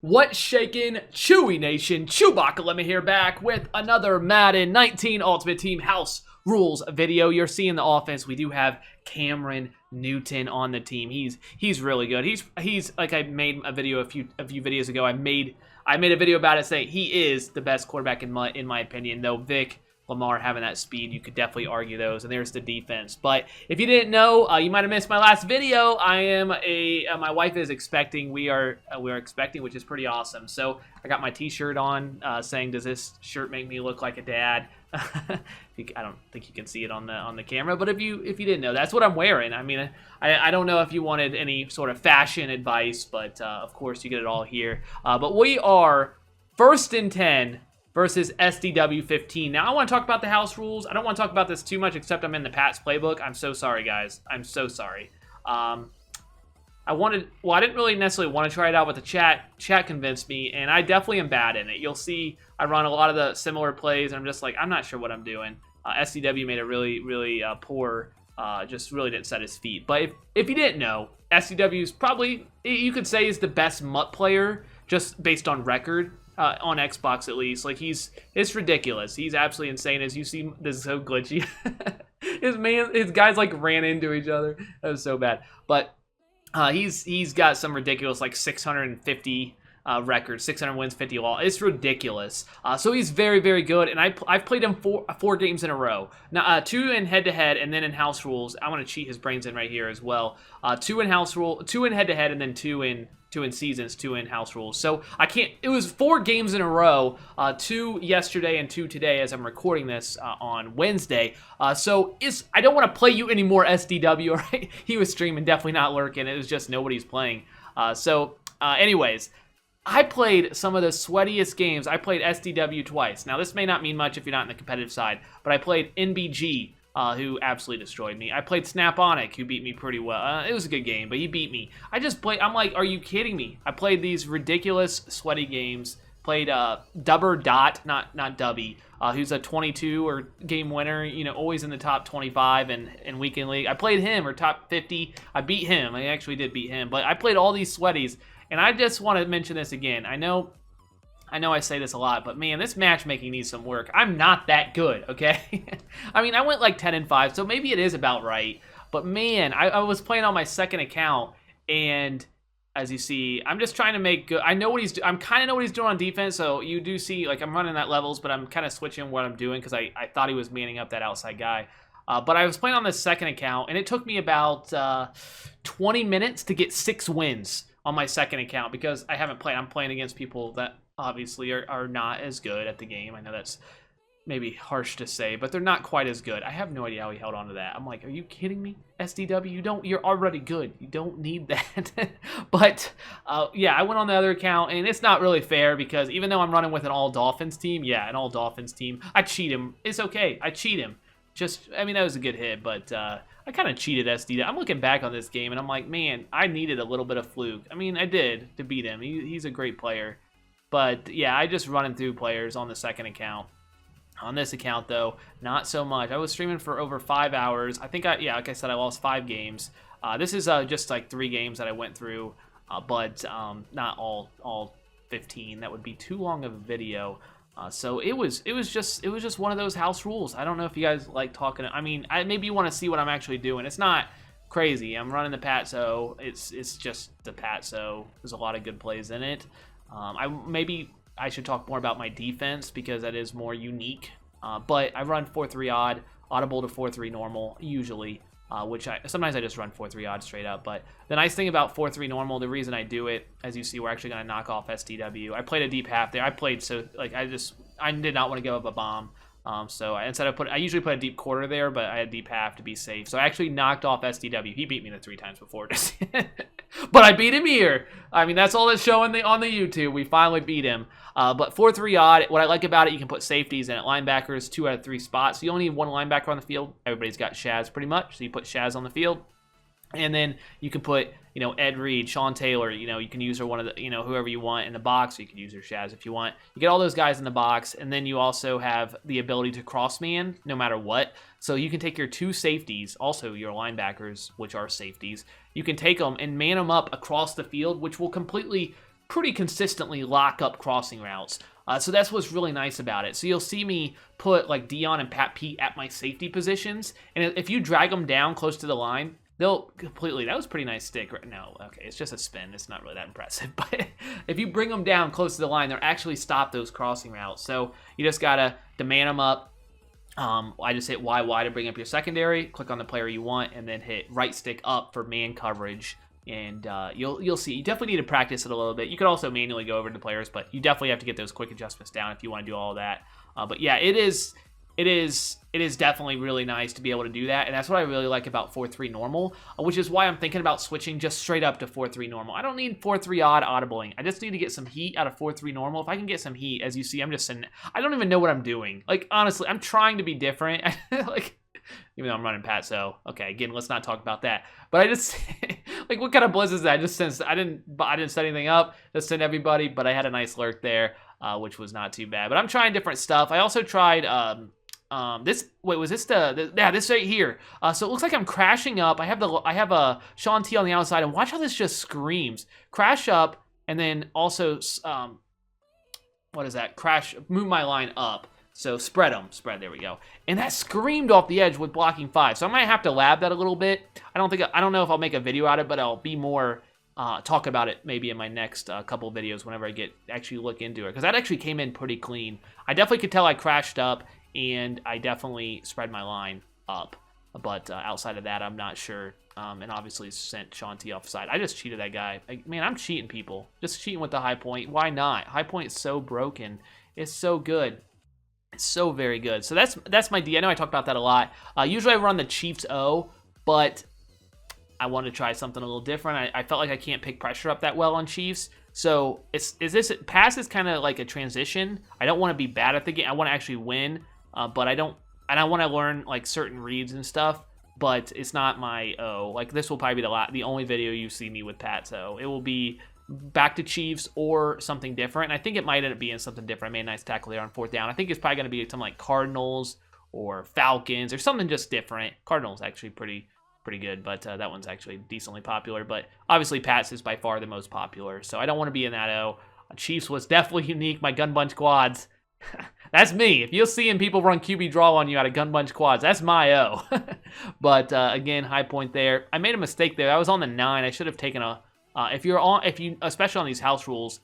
What's shaking, Chewy Nation? ChewbaccaLemma here, back with another Madden 19 Ultimate Team House Rules video. You're seeing the offense. We do have Cameron Newton on the team. He's really good. He's like, I made a video a few videos ago. I made a video about it saying he is the best quarterback in my opinion. Though Vic, Lamar having that speed, you could definitely argue those. And there's the defense. But if you didn't know, you might have missed my last video. My wife is expecting. We are expecting, which is pretty awesome. So I got my T-shirt on, saying, "Does this shirt make me look like a dad?" I don't think you can see it on the camera, but if you didn't know, that's what I'm wearing. I mean, I don't know if you wanted any sort of fashion advice, but of course you get it all here. But we are 1st and 10. Versus SDW 15. Now, I want to talk about the house rules. I don't want to talk about this too much, except I'm in the Pats playbook. I'm so sorry, guys. I'm so sorry. I didn't really necessarily want to try it out, but the chat convinced me, and I definitely am bad in it. You'll see I run a lot of the similar plays, and I'm just like, I'm not sure what I'm doing. SDW made a really poor, just really didn't set his feet. But if you didn't know, SDW is probably, you could say, is the best MUT player, just based on record. On Xbox, at least. Like, it's ridiculous. He's absolutely insane. As you see, this is so glitchy. His guys like ran into each other. That was so bad. But he's got some ridiculous, like, 650 record, 600 wins, 50 loss. It's ridiculous. So he's very good. And I've played him four games in a row. Now 2 in head-to-head, and then in house rules. I want to cheat his brains in right here as well. 2 in house rule, 2 in head-to-head, and then 2 in seasons, 2 in house rules. So it was 4 games in a row, 2 yesterday and 2 today as I'm recording this on Wednesday. So I don't want to play you anymore, SDW, right? He was streaming, definitely not lurking. It was just nobody's playing. Anyways, I played some of the sweatiest games. I played SDW twice. Now, this may not mean much if you're not in the competitive side, but I played NBG, who absolutely destroyed me. I played Snaponic, who beat me pretty well. It was a good game, but he beat me. I'm like, are you kidding me? I played these ridiculous, sweaty games. Played Dubber Dot, not Dubby, who's a 22 or game winner, always in the top 25 in weekend league. I played him, or top 50. I beat him. I actually did beat him, but I played all these sweaties, and I just want to mention this again. I know I say this a lot, but man, this matchmaking needs some work. I'm not that good, okay? I mean, I went like 10-5, so maybe it is about right. But man, I was playing on my second account, and as you see, I'm just trying to make good. I know what he's doing. I'm kind of know what he's doing on defense, so you do see, like, I'm running at levels, but I'm kind of switching what I'm doing because I thought he was manning up that outside guy. But I was playing on this second account, and it took me about 20 minutes to get 6 wins on my second account because I haven't played. I'm playing against people that obviously are not as good at the game. I know that's maybe harsh to say, but they're not quite as good. I have no idea how he held on to that. I'm like, are you kidding me? SDW, you're already good. You don't need that. But yeah, I went on the other account, and it's not really fair because even though I'm running with an all Dolphins team, an all Dolphins team, I cheat him. It's okay. I cheat him. I mean, that was a good hit, but I kind of cheated SDW. I'm looking back on this game, and I'm like, man, I needed a little bit of fluke. I mean, I did to beat him. He's a great player. But yeah, I just running through players on the second account. On this account, though, not so much. I was streaming for over 5 hours. I think like I said, I lost 5 games. This is just like 3 games that I went through, but not all 15. That would be too long of a video. So it was just one of those house rules. I don't know if you guys like talking. I mean, maybe you want to see what I'm actually doing. It's not crazy. I'm running the Patso. It's just the Patso. There's a lot of good plays in it. Maybe I should talk more about my defense because that is more unique. But I run 4-3 odd, audible to 4-3 normal usually, which sometimes I just run 4-3 odd straight up. But the nice thing about 4-3 normal, the reason I do it, as you see, we're actually going to knock off SDW. I played a deep half there. I did not want to give up a bomb. So I usually put a deep quarter there, but I had deep half to be safe. So I actually knocked off SDW. He beat me the 3 times before. But I beat him here. I mean, that's all that's showing on the YouTube. We finally beat him. But 4-3 odd, what I like about it, you can put safeties in it. Linebackers, 2 out of 3 spots. So you only need 1 linebacker on the field. Everybody's got Shaz pretty much. So you put Shaz on the field. And then you can put, Ed Reed, Sean Taylor, you can use her one of the, whoever you want in the box, or you can use her Shaz if you want. You get all those guys in the box, and then you also have the ability to cross man no matter what. So you can take your 2 safeties, also your linebackers, which are safeties. You can take them and man them up across the field, which will completely pretty consistently lock up crossing routes. So that's what's really nice about it. So you'll see me put like Dion and Pat Pete at my safety positions, and if you drag them down close to the line, they'll completely, that was pretty nice stick. No, okay, it's just a spin. It's not really that impressive. But if you bring them down close to the line, they'll actually stop those crossing routes. So you just got to demand them up. I just hit YY to bring up your secondary, click on the player you want, and then hit right stick up for man coverage. And you'll see. You definitely need to practice it a little bit. You could also manually go over to players, but you definitely have to get those quick adjustments down if you want to do all of that. But yeah, it is definitely really nice to be able to do that, and that's what I really like about 4-3 normal, which is why I'm thinking about switching just straight up to 4-3 normal. I don't need 4-3 odd audibling. I just need to get some heat out of 4-3 normal. If I can get some heat, as you see, I'm just sitting. I don't even know what I'm doing. Like, honestly, I'm trying to be different. Like, even though I'm running Pat, so okay. Again, let's not talk about that. But I just like, what kind of blitz is that? Just since I didn't set anything up, just send everybody. But I had a nice lurk there, which was not too bad. But I'm trying different stuff. I also tried this. Wait, was this this right here? So it looks like I'm crashing up. I have a Sean T on the outside, and watch how this just screams. Crash up, and then also what is that? Crash, move my line up. So spread, there we go. And that screamed off the edge with blocking 5. So I might have to lab that a little bit. I don't know if I'll make a video out of it, but I'll be more, talk about it maybe in my next couple videos whenever I actually look into it. Because that actually came in pretty clean. I definitely could tell I crashed up, and I definitely spread my line up. But outside of that, I'm not sure. And obviously sent Sean T offside. I just cheated that guy. Man, I'm cheating people. Just cheating with the high point. Why not? High point is so broken. It's so good. It's so very good. So that's my D. I know I talk about that a lot. Usually I run the Chiefs O, but I want to try something a little different. I felt like I can't pick pressure up that well on Chiefs. So pass is kind of like a transition. I don't want to be bad at the game. I want to actually win, but I don't. And I want to learn like certain reads and stuff. But it's not my O. Like, this will probably be the only video you see me with Pat. So it will be back to Chiefs or something different. And I think it might end up being something different. I made a nice tackle there on 4th down. I think it's probably going to be something like Cardinals or Falcons or something just different. Cardinals actually pretty good, but that one's actually decently popular. But obviously Pat's is by far the most popular, so I don't want to be in that O. Chiefs was definitely unique. My gun bunch quads. That's me. If you're seeing people run QB draw on you out of gun bunch quads, that's my O. But again, high point there. I made a mistake there. I was on the 9. I should have taken a. If you especially on these house rules,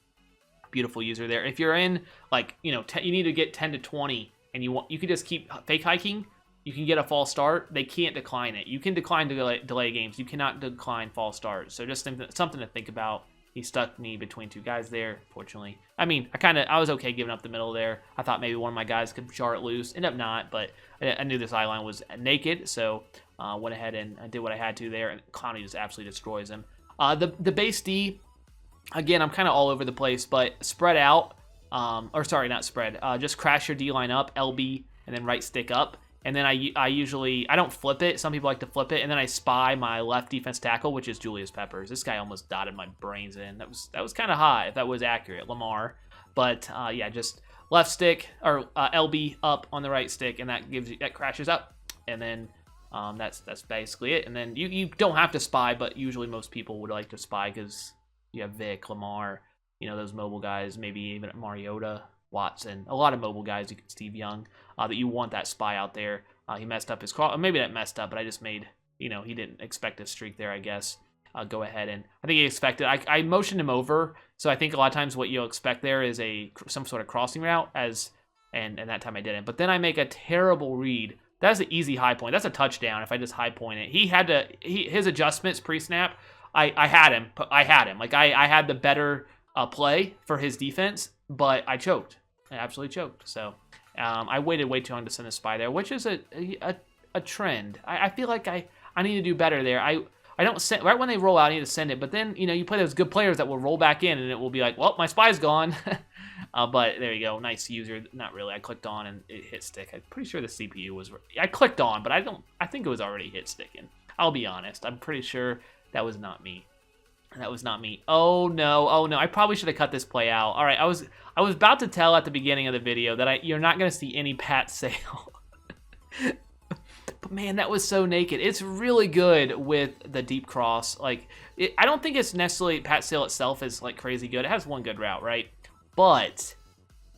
beautiful user there. If you're in like you need to get 10 to 20, and you could just keep fake hiking. You can get a false start. They can't decline it. You can decline delay games. You cannot decline false starts. So just something to think about. He stuck me between 2 guys there, fortunately. I mean, I was okay giving up the middle there. I thought maybe one of my guys could jar it loose. Ended up not, but I knew this eye-line was naked, so went ahead and did what I had to there, and Clowney just absolutely destroys him. The base D, again, I'm kind of all over the place, but spread out, or sorry, not spread, just crash your D-line up, LB, and then right stick up. And then I usually, I don't flip it. Some people like to flip it. And then I spy my left defense tackle, which is Julius Peppers. This guy almost dotted my brains in. That was kind of high, if that was accurate, Lamar. But yeah, just left stick, or LB up on the right stick, and that crashes up. And then that's basically it. And then you don't have to spy, but usually most people would like to spy because you have Vic, Lamar, those mobile guys, maybe even Mariota, Watson, a lot of mobile guys, Steve Young, that you want that spy out there. He messed up his call. Maybe that messed up, but I just made, he didn't expect a streak there, I guess. Go ahead, and I think he expected. I motioned him over, so I think a lot of times what you'll expect there is some sort of crossing route, and that time I didn't. But then I make a terrible read. That's an easy high point. That's a touchdown if I just high point it. His adjustments pre-snap, I had him. Like, I had the better play for his defense, but I choked. I absolutely choked. So I waited way too long to send a spy there, which is a trend. I feel like I need to do better there. I don't send right when they roll out. I need to send it, but then you play those good players that will roll back in, and it will be like, well, my spy's gone. But there you go, nice user. Not really. I clicked on and it hit stick. I'm pretty sure the CPU was. I clicked on, but I think it was already hit sticking. I'll be honest. I'm pretty sure that was not me. That was not me. Oh no, I probably should have cut this play out. All right, I was about to tell at the beginning of the video that you're not going to see any Pat Sale. But man, that was so naked. It's really good with the deep cross. Like, I don't think it's necessarily, Pat Sale itself is like crazy good. It has one good route, right? But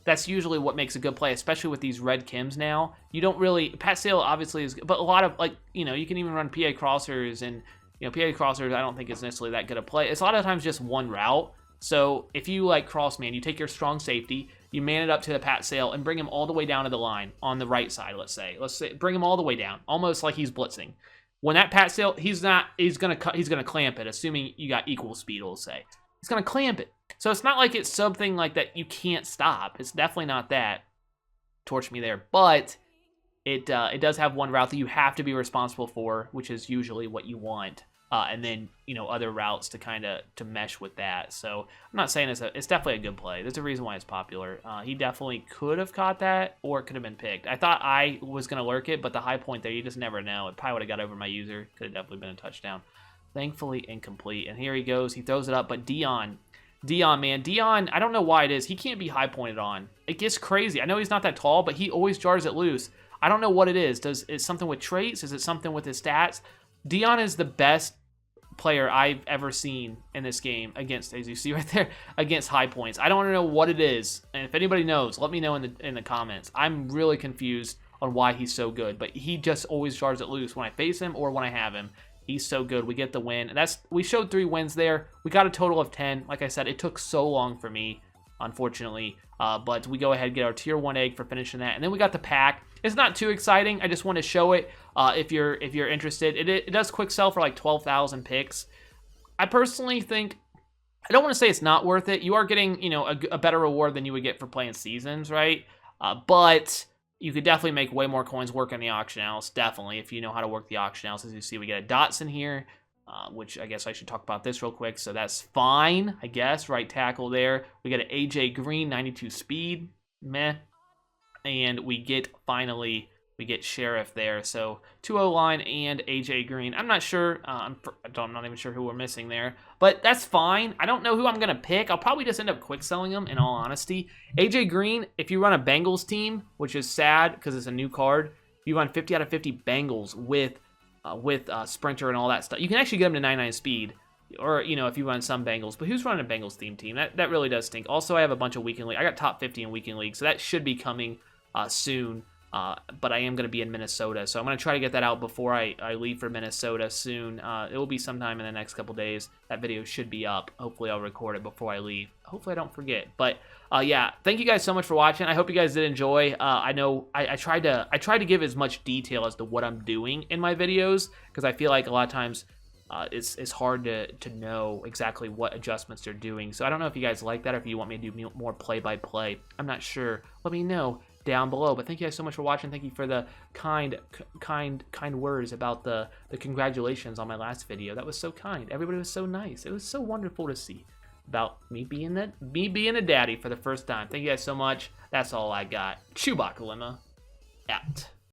that's usually what makes a good play, especially with these red Kims now. You don't really, Pat Sale obviously is, but a lot of, like, you know, you can even run PA crossers, and, you know, PA crossers I don't think is necessarily that good a play. It's a lot of times just one route. So if you like cross man, you take your strong safety, you man it up to the Pat Sale and bring him all the way down to the line on the right side, let's say. Bring him all the way down, almost like he's blitzing. When that Pat Sale, he's gonna clamp it, assuming you got equal speed, we'll say. He's gonna clamp it. So it's not like it's something like that you can't stop. It's definitely not that. Torch me there. But it does have one route that you have to be responsible for, which is usually what you want. And then, you know, other routes to mesh with that. So I'm not saying it's definitely a good play. There's a reason why it's popular. He definitely could have caught that, or it could have been picked. I thought I was going to lurk it, but the high point there, you just never know. It probably would have got over my user. Could have definitely been a touchdown. Thankfully incomplete. And here he goes. He throws it up, but Dion, man. Dion, I don't know why it is. He can't be high pointed on. It gets crazy. I know he's not that tall, but he always jars it loose. I don't know what it is. Is it something with traits? Is it something with his stats? Dion is the best player I've ever seen in this game against, as you see right there, against high points. I don't know what it is, and if anybody knows, let me know in the comments. I'm really confused on why he's so good, but he just always jars it loose when I face him or when I have him. He's so good. We get the win. And we showed 3 wins there. We got a total of 10. Like I said, it took so long for me, unfortunately. But we go ahead and get our tier 1 egg for finishing that. And then we got the pack. It's not too exciting. I just want to show it if you're interested. It does quick sell for like 12,000 picks. I personally think, I don't want to say it's not worth it. You are getting, you know, a better reward than you would get for playing seasons, right? But you could definitely make way more coins work in the auction house, definitely, if you know how to work the auction house. As you see, we get a Dotson here, which I guess I should talk about this real quick. So that's fine, I guess. Right tackle there. We get an AJ Green, 92 speed. Meh. And we get, finally, we get Sheriff there. So 2-0 line and AJ Green. I'm not sure. I'm not even sure who we're missing there. But that's fine. I don't know who I'm going to pick. I'll probably just end up quick selling them, in all honesty. AJ Green, if you run a Bengals team, which is sad because it's a new card, you run 50 out of 50 Bengals with Sprinter and all that stuff. You can actually get them to 99 speed. Or, you know, if you run some Bengals. But who's running a Bengals team? That really does stink. Also, I have a bunch of weekend league. I got top 50 in weekend league, so that should be coming soon. But I am going to be in Minnesota, so I'm going to try to get that out before I leave for Minnesota soon. It will be sometime in the next couple days. That video should be up. Hopefully, I'll record it before I leave. Hopefully, I don't forget. But yeah, thank you guys so much for watching. I hope you guys did enjoy. I know I tried to give as much detail as to what I'm doing in my videos, because I feel like a lot of times it's hard to know exactly what adjustments they're doing. So I don't know if you guys like that, or if you want me to do more play-by-play. I'm not sure. Let me know down below. But thank you guys so much for watching. Thank you for the kind words about the congratulations on my last video. That was so kind. Everybody was so nice. It was so wonderful to see about me being a daddy for the first time. Thank you guys so much. That's all I got. ChewbaccaLemma out.